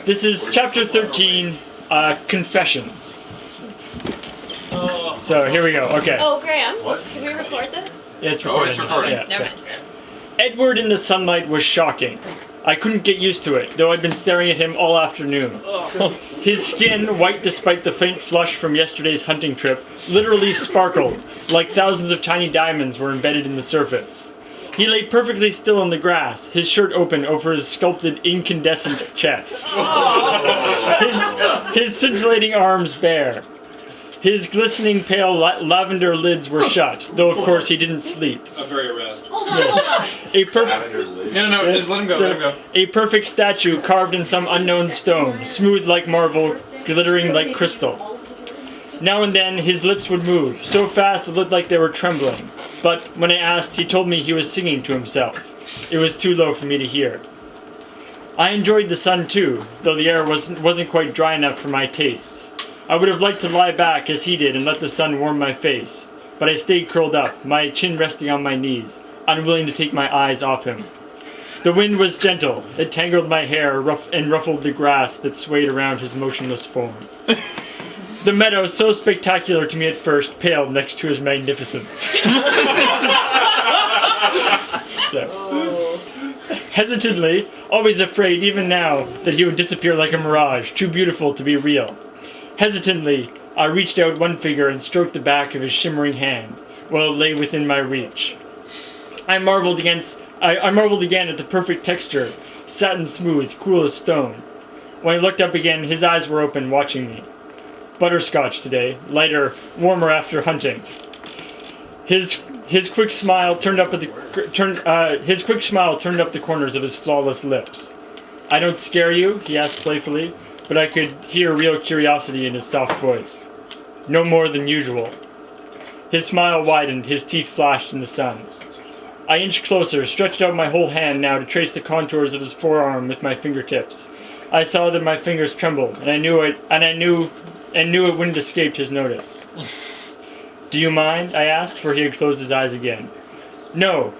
This is chapter 13, Confessions. So here we go. Okay. Oh, Graham. What? Can we record this? Yeah, it's recording. It's recording. Yeah, Never okay. mind. Edward in the sunlight was shocking. I couldn't get used to it, though I'd been staring at him all afternoon. His skin, white despite the faint flush from yesterday's hunting trip, literally sparkled, like thousands of tiny diamonds were embedded in the surface. He lay perfectly still on the grass, his shirt open over his sculpted incandescent chest. His scintillating arms bare. His glistening pale lavender lids were shut, though of course he didn't sleep. I'm very aroused. Hold on. No, just let him go, let him go. A perfect statue carved in some unknown stone, smooth like marble, glittering like crystal. Now and then his lips would move, so fast it looked like they were trembling. But when I asked, he told me he was singing to himself. It was too low for me to hear. I enjoyed the sun too, though the air wasn't quite dry enough for my tastes. I would have liked to lie back as he did and let the sun warm my face, but I stayed curled up, my chin resting on my knees, unwilling to take my eyes off him. The wind was gentle. It tangled my hair and ruffled the grass that swayed around his motionless form. The meadow, so spectacular to me at first, paled next to his magnificence. Hesitantly, always afraid even now that he would disappear like a mirage, too beautiful to be real. Hesitantly, I reached out one finger and stroked the back of his shimmering hand, while it lay within my reach. I marveled again at the perfect texture, satin smooth, cool as stone. When I looked up again, his eyes were open, watching me. Butterscotch today, lighter, warmer after hunting. His quick smile turned up the corners of his flawless lips. "I don't scare you?" he asked playfully, but I could hear real curiosity in his soft voice. "No more than usual." His smile widened, his teeth flashed in the sun. I inched closer, stretched out my whole hand now to trace the contours of his forearm with my fingertips. I saw that my fingers trembled, and I knew it wouldn't escape his notice. "Do you mind?" I asked, for he had closed his eyes again. "No,"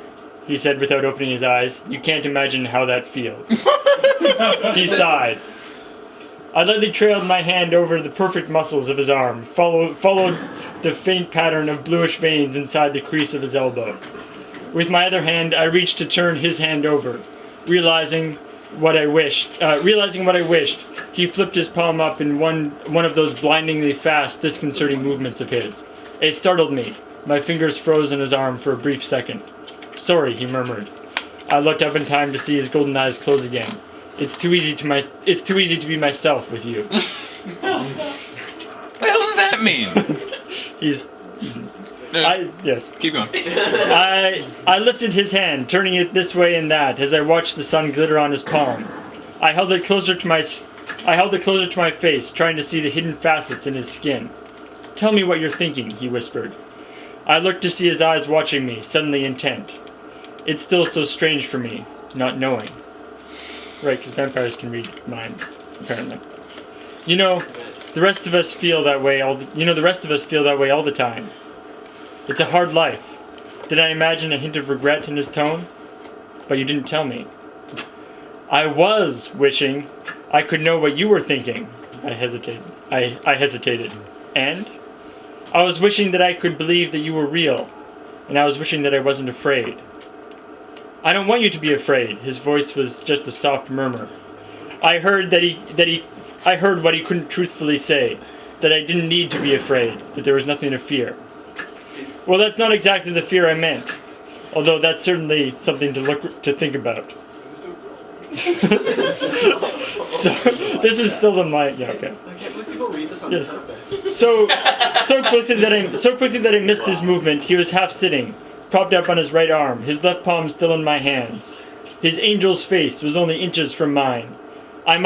he said without opening his eyes. "You can't imagine how that feels." He sighed. I lightly trailed my hand over the perfect muscles of his arm, followed the faint pattern of bluish veins inside the crease of his elbow. With my other hand, I reached to turn his hand over. Realizing what I wished, he flipped his palm up in one of those blindingly fast, disconcerting movements of his. It startled me. My fingers froze on his arm for a brief second. "Sorry," he murmured. I looked up in time to see his golden eyes close again. It's too easy to be myself with you." What the hell does that mean? Yes. Keep going. I lifted his hand, turning it this way and that as I watched the sun glitter on his palm. I held it closer to my face, trying to see the hidden facets in his skin. "Tell me what you're thinking," he whispered. I looked to see his eyes watching me, suddenly intent. It's still so strange for me, not knowing. Right, because vampires can read minds, apparently. The rest of us feel that way all the time. It's a hard life. Did I imagine a hint of regret in his tone? But you didn't tell me. I was wishing I could know what you were thinking. I hesitated. And? I was wishing that I could believe that you were real, and I was wishing that I wasn't afraid. "I don't want you to be afraid." His voice was just a soft murmur. I heard I heard what he couldn't truthfully say, that I didn't need to be afraid, that there was nothing to fear. Well, that's not exactly the fear I meant, although that's certainly something to think about. So this is still in my okay. I can't believe people read this on purpose. So quickly that I missed his movement, he was half sitting, propped up on his right arm, his left palm still in my hands. His angel's face was only inches from mine. I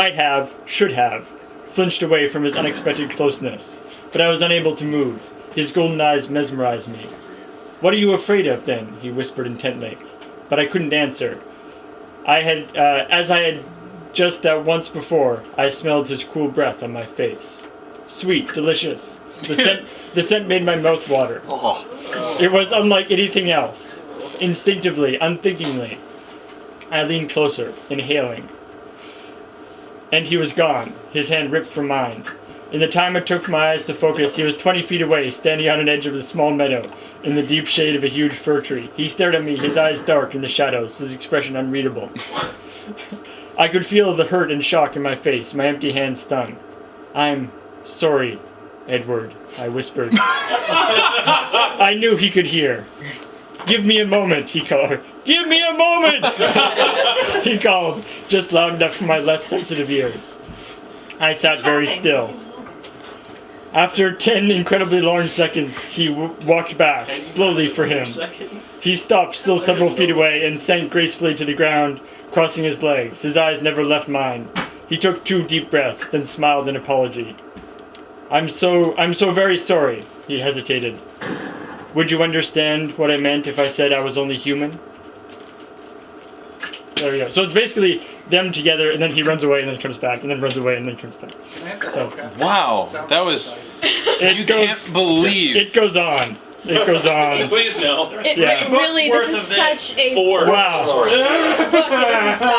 should have, flinched away from his unexpected closeness, but I was unable to move. His golden eyes mesmerized me. "What are you afraid of, then?" he whispered intently. But I couldn't answer. As I had just that once before, I smelled his cool breath on my face. Sweet, delicious. The scent made my mouth water. Oh. It was unlike anything else. Instinctively, unthinkingly, I leaned closer, inhaling. "What are you afraid of, then?" he whispered intently. But I couldn't answer. As I just that once before, I smelled his cool breath on my face. Sweet, delicious. The scent made my mouth water. It was unlike anything else. Instinctively, unthinkingly, I leaned closer, inhaling. And he was gone, his hand ripped from mine. In the time it took my eyes to focus, he was 20 feet away, standing on an edge of a small meadow, in the deep shade of a huge fir tree. He stared at me, his eyes dark in the shadows, his expression unreadable. I could feel the hurt and shock in my face, my empty hand stung. "I'm sorry, Edward," I whispered. I knew he could hear. "Give me a moment," he called. "Give me a moment!" he called, just loud enough for my less sensitive ears. I sat very still. After 10 incredibly long seconds, he walked back, slowly for him. He stopped, still several feet away, and sank gracefully to the ground, crossing his legs. His eyes never left mine. He took 2 deep breaths, then smiled in apology. I'm so very sorry," he hesitated. "Would you understand what I meant if I said I was only human?" There we go. So it's basically them together, and then he runs away, and then comes back, and then runs away, and then comes back. So Wow, that was. You can't believe. It goes on. It goes on. Please no. It Yeah. really, Worth this of is such a Four. Wow. book. It doesn't stop.